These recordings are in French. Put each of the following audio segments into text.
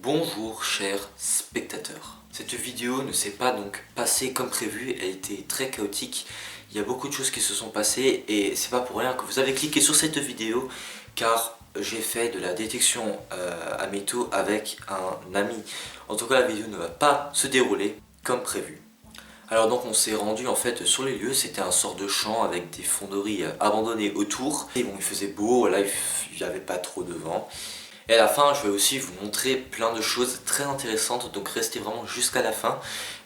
Bonjour chers spectateurs. Cette vidéo ne s'est pas donc passée comme prévu, elle était très chaotique. Il y a beaucoup de choses qui se sont passées et c'est pas pour rien que vous avez cliqué sur cette vidéo car j'ai fait de la détection à métaux avec un ami. En tout cas la vidéo ne va pas se dérouler comme prévu. Alors donc on s'est rendu en fait sur les lieux, c'était un sort de champ avec des fonderies abandonnées autour. Et bon il faisait beau, là il n'y avait pas trop de vent. Et à la fin je vais aussi vous montrer plein de choses très intéressantes, donc restez vraiment jusqu'à la fin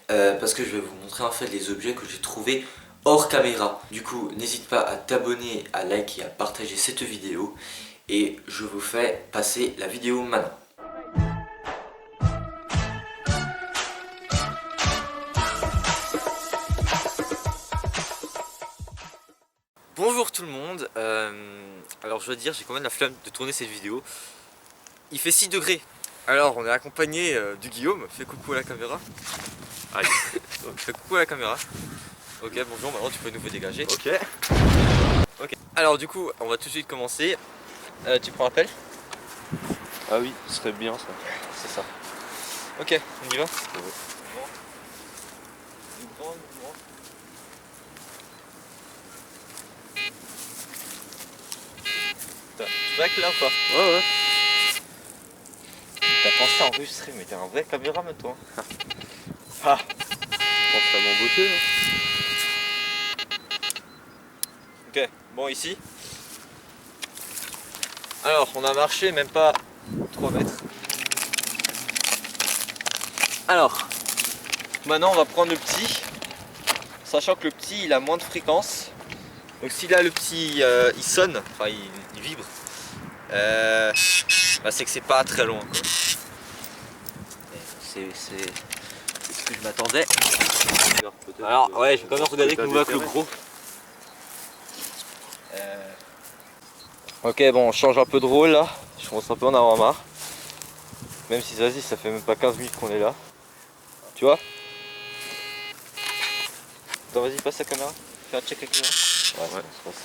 parce que je vais vous montrer en fait les objets que j'ai trouvés hors caméra. Du coup n'hésite pas à t'abonner, à liker et à partager cette vidéo et je vous fais passer la vidéo maintenant. Bonjour tout le monde, alors je dois dire j'ai quand même la flemme de tourner cette vidéo. Il fait 6 degrés. Alors on est accompagné du Guillaume, fais coucou à la caméra. Allez, fais coucou à la caméra. Ok bonjour, maintenant tu peux nous dégager. Ok. Ok. Alors du coup on va tout de suite commencer. Tu prends l'appel? Ah oui, ce serait bien ça. C'est ça. Ok, on y va? Tu vas avec là ou pas? Ouais ouais. T'as pensé à enregistrer mais t'es un vrai caméraman toi. Ah. Je pense à m'embaucher. Ok, bon ici. Alors on a marché même pas 3 mètres. Alors, maintenant on va prendre le petit. Sachant que le petit il a moins de fréquence. Donc si là le petit il sonne, enfin il vibre, bah, c'est que c'est pas très loin quoi. C'est ce que je m'attendais. Alors ouais, je vais quand même regarder que nous voit que le gros. Ok bon, on change un peu de rôle là, je commence un peu à en avoir marre. Même si vas-y, ça fait même pas 15 minutes qu'on est là. Tu vois? Attends vas-y, passe la caméra. Fais un check avec la caméra. Ouais, c'est passe.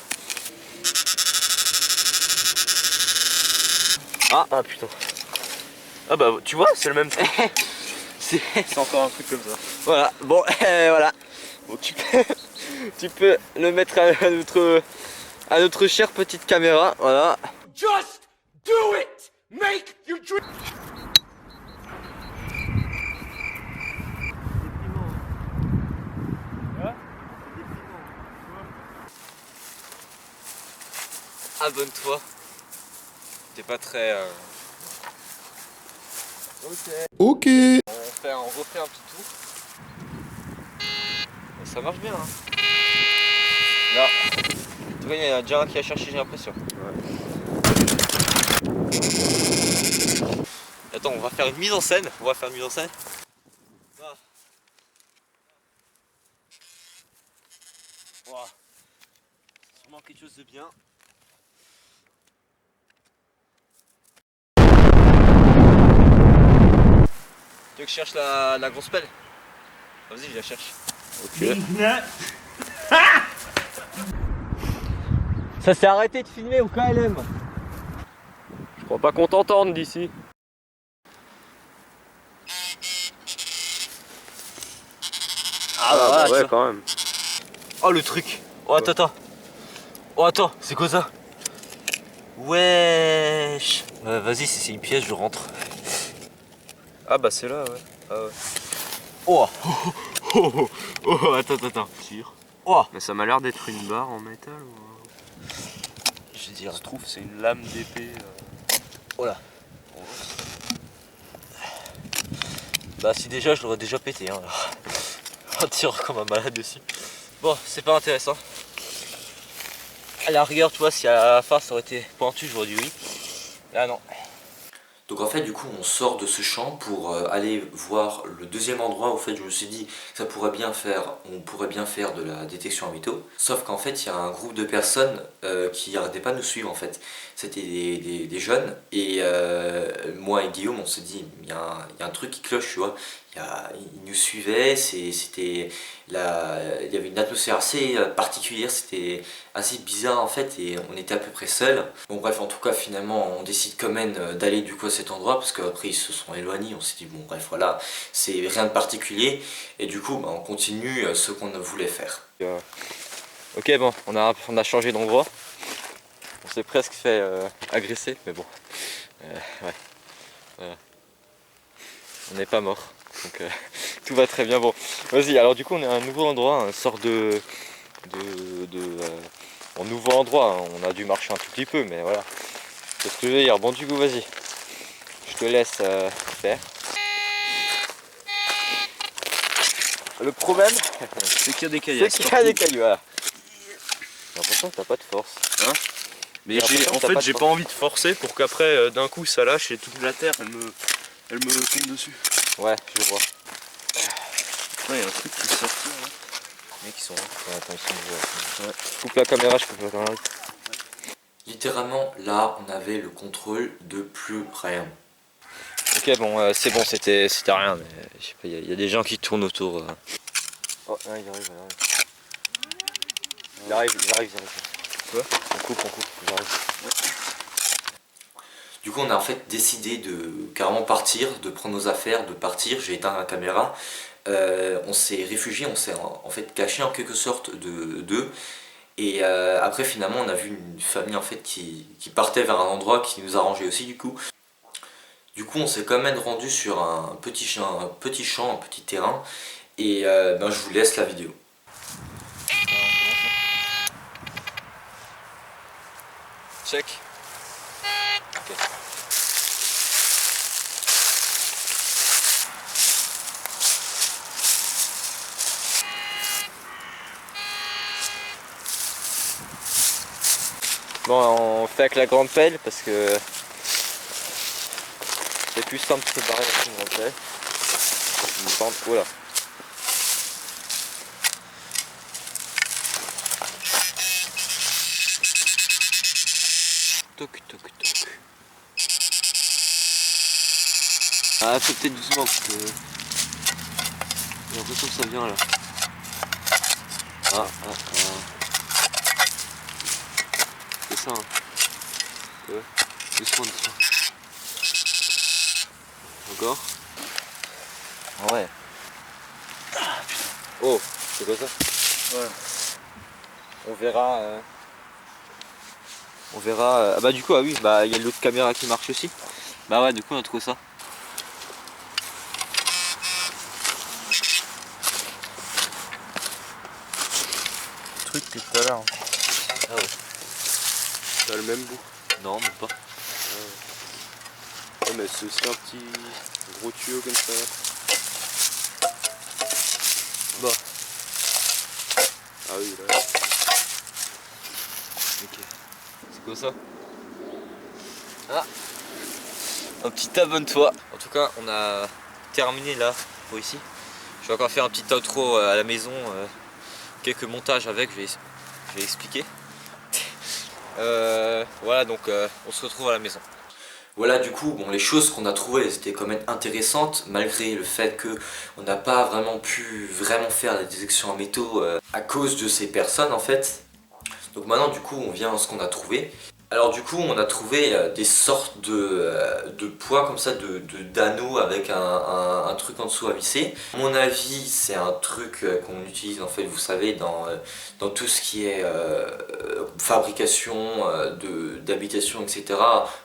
Ah putain. Ah bah tu vois, c'est le même truc. C'est encore un truc comme ça. voilà, bon voilà. Bon, tu peux le mettre à notre chère petite caméra, voilà. Just do it! Make your dream! Abonne-toi. T'es pas très... Ok. On refait un petit tour. Et ça marche bien hein. Là. Tu vois, il y en a déjà un qui a cherché, j'ai l'impression. Attends, on va faire une mise en scène. Ah. Wow. Sûrement quelque chose de bien. Tu veux que je cherche la grosse pelle? Vas-y, je la cherche. Ok. Ça s'est arrêté de filmer au KLM. Je crois pas qu'on t'entende d'ici. Ah bah voilà, ouais quand même. Oh le truc. Oh attends. Oh attends, c'est quoi ça? Wesh. Vas-y, si c'est une pièce, je rentre. Ah bah c'est là ouais. Ah ouais. Oh. Attends. Tire. Oh. Mais ça m'a l'air d'être une barre en métal ou... Je veux dire. Ça se trouve c'est une lame d'épée. Oh là. Bah si déjà je l'aurais déjà pété hein. Un tir comme un malade dessus. Bon, c'est pas intéressant. À la rigueur, tu vois, si à la fin ça aurait été pointu, j'aurais dit oui. Là non. Donc en fait du coup on sort de ce champ pour aller voir le deuxième endroit où en fait je me suis dit que ça pourrait bien faire, on pourrait bien faire de la détection à métaux. Sauf qu'en fait il y a un groupe de personnes qui n'arrêtaient pas de nous suivre en fait. C'était des jeunes et moi et Guillaume on s'est dit il y a un truc qui cloche tu vois. Ils nous suivaient, il y avait une atmosphère assez particulière, c'était assez bizarre en fait et on était à peu près seuls. Bon bref en tout cas finalement on décide quand même d'aller du coup cet endroit parce qu'après ils se sont éloignés, on s'est dit bon bref voilà, c'est rien de particulier et du coup bah, on continue ce qu'on voulait faire. Ok bon, on a changé d'endroit. On s'est presque fait agresser, mais bon. Ouais. Voilà. On n'est pas mort. Donc tout va très bien. Bon, vas-y, alors du coup on est à un nouveau endroit, une sorte un nouveau endroit. On a dû marcher un tout petit peu, mais voilà. C'est ce que je veux dire. Bon du coup vas-y. Je te laisse faire. Le problème, C'est qu'il y a des caillages. c'est qu'il y a des cailloux. Voilà. J'ai l'impression que t'as pas de force. Mais en fait, j'ai pas envie de forcer pour qu'après, d'un coup, ça lâche et toute la terre, elle me tombe dessus. Ouais, je vois. Ouais, il y a un truc qui est sorti là. Les mecs ils sont là. Ouais, attends, ils sont nouveaux. Ouais. Je coupe la caméra, je coupe la caméra. Littéralement là on avait le contrôle de plus rien. Ok bon, c'est bon, c'était rien, mais je sais pas, il y a des gens qui tournent autour. Oh, non, il arrive. Il arrive. Quoi? On coupe, il arrive. Du coup on a en fait décidé de carrément partir, de prendre nos affaires, de partir, j'ai éteint la caméra. On s'est réfugié, on s'est en fait caché en quelque sorte d'eux. Et après finalement on a vu une famille en fait qui partait vers un endroit qui nous arrangeait aussi du coup. Du coup on s'est quand même rendu sur un petit champ, un petit terrain. Et ben, je vous laisse la vidéo. Check. Ok. Bon, on fait avec la grande pelle parce que c'est plus simple de se barrer avec une grande pelle. Oh là. Toc. Ah, faut peut-être doucement parce que j'ai l'impression que ça vient là. Ah. C'est ça. Ouais. Doucement. Encore. Ah ouais. Oh, c'est quoi ça? Ouais. On verra. On verra. Ah bah du coup, ah oui, bah il y a l'autre caméra qui marche aussi. Bah ouais, du coup on a trouvé ça. Le truc que tout à l'heure. Ah ouais. T'as le même bout. Non, même pas. Ouais, mais c'est aussi un petit gros tuyau comme ça. Bah. Ah oui, là. Ok. C'est quoi ça? Ah, un petit abonne-toi. En tout cas, on a terminé là pour ici. Je vais encore faire un petit outro à la maison, quelques montages avec, je vais expliquer. Voilà, donc on se retrouve à la maison. Voilà du coup bon, les choses qu'on a trouvées elles étaient quand même intéressantes malgré le fait que on n'a pas vraiment pu faire la détection en métaux à cause de ces personnes en fait. Donc maintenant du coup on vient à ce qu'on a trouvé. Alors du coup on a trouvé des sortes de poids comme ça, d'anneaux avec un truc en dessous à visser. À mon avis c'est un truc qu'on utilise en fait vous savez dans tout ce qui est fabrication d'habitation etc.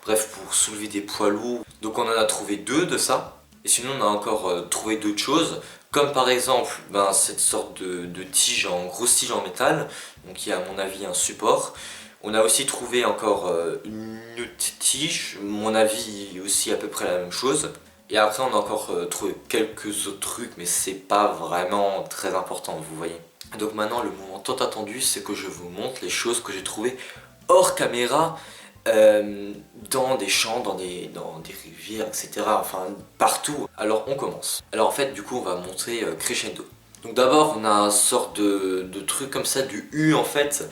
Bref pour soulever des poids lourds. Donc on en a trouvé deux de ça. Et sinon on a encore trouvé d'autres choses. Comme par exemple cette sorte de tige, grosse tige en métal, donc qui est à mon avis un support. On a aussi trouvé encore une autre tige, à mon avis aussi à peu près la même chose. Et après on a encore trouvé quelques autres trucs, mais c'est pas vraiment très important, vous voyez. Donc maintenant le moment tant attendu, c'est que je vous montre les choses que j'ai trouvées hors caméra, dans des champs, dans des rivières, etc. Enfin partout. Alors on commence. Alors en fait du coup on va montrer crescendo. Donc d'abord on a une sorte de truc comme ça, du U en fait.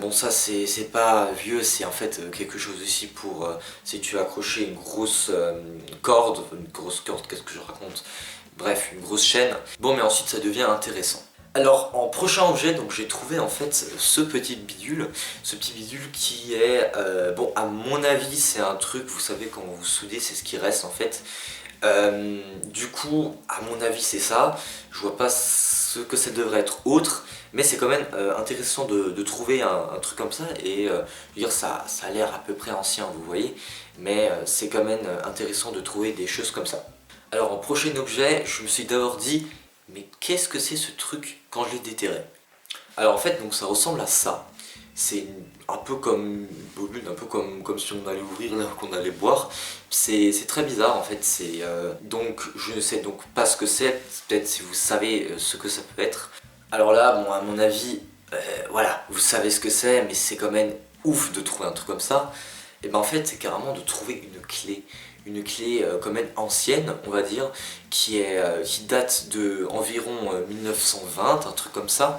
Bon ça c'est pas vieux, c'est en fait quelque chose ici pour si tu veux accrocher une grosse corde, qu'est-ce que je raconte? Bref, une grosse chaîne. Bon mais ensuite ça devient intéressant. Alors en prochain objet, donc j'ai trouvé en fait ce petit bidule qui est, bon à mon avis c'est un truc, vous savez quand vous soudez c'est ce qui reste en fait. Du coup à mon avis c'est ça, je vois pas ce que ça devrait être autre, mais c'est quand même intéressant de trouver un truc comme ça et je veux dire ça a l'air à peu près ancien vous voyez, mais c'est quand même intéressant de trouver des choses comme ça. Alors en prochain objet, je me suis d'abord dit mais qu'est-ce que c'est ce truc quand je l'ai déterré? Alors en fait donc ça ressemble à ça. C'est un peu comme une bobule, un peu comme si on allait ouvrir là qu'on allait boire. C'est très bizarre en fait. Donc je ne sais donc pas ce que c'est. Peut-être si vous savez ce que ça peut être. Alors là bon à mon avis voilà vous savez ce que c'est mais c'est quand même ouf de trouver un truc comme ça. Et ben en fait c'est carrément de trouver une clé. Une clé quand même ancienne on va dire qui date de environ 1920, un truc comme ça.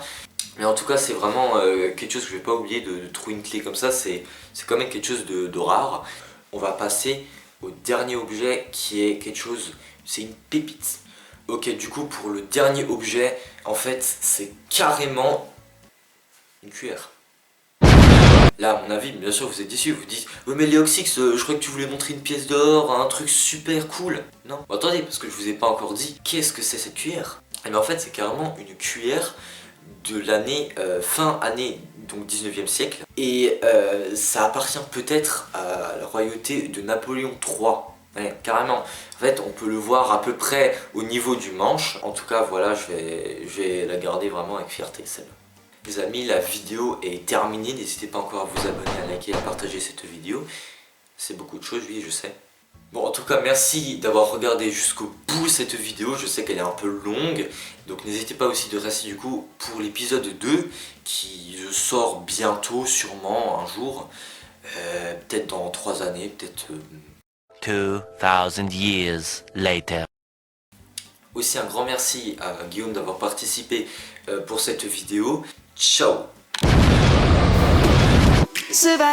Mais en tout cas c'est vraiment quelque chose que je vais pas oublier de trouver une clé comme ça, c'est quand même quelque chose de rare. On va passer au dernier objet qui est quelque chose, c'est une pépite. Ok du coup pour le dernier objet en fait c'est carrément une cuillère. Là, à mon avis, bien sûr, vous êtes déçus, vous dites « Oui, mais Léoxix, je crois que tu voulais montrer une pièce d'or, un truc super cool. » Non, bon, attendez, parce que je vous ai pas encore dit qu'est-ce que c'est cette cuillère. Et bien en fait, c'est carrément une cuillère de l'année, fin année, donc 19e siècle. Et ça appartient peut-être à la royauté de Napoléon III. Ouais, carrément. En fait, on peut le voir à peu près au niveau du manche. En tout cas, voilà, je vais la garder vraiment avec fierté, celle-là. Les amis, la vidéo est terminée, n'hésitez pas encore à vous abonner, à liker, à partager cette vidéo. C'est beaucoup de choses, oui, je sais. Bon, en tout cas, merci d'avoir regardé jusqu'au bout cette vidéo. Je sais qu'elle est un peu longue, donc n'hésitez pas aussi de rester du coup pour l'épisode 2 qui sort bientôt, sûrement un jour. Peut-être dans 3 années, peut-être... 2000 years later. Aussi un grand merci à Guillaume d'avoir participé pour cette vidéo. Ciao. Survive.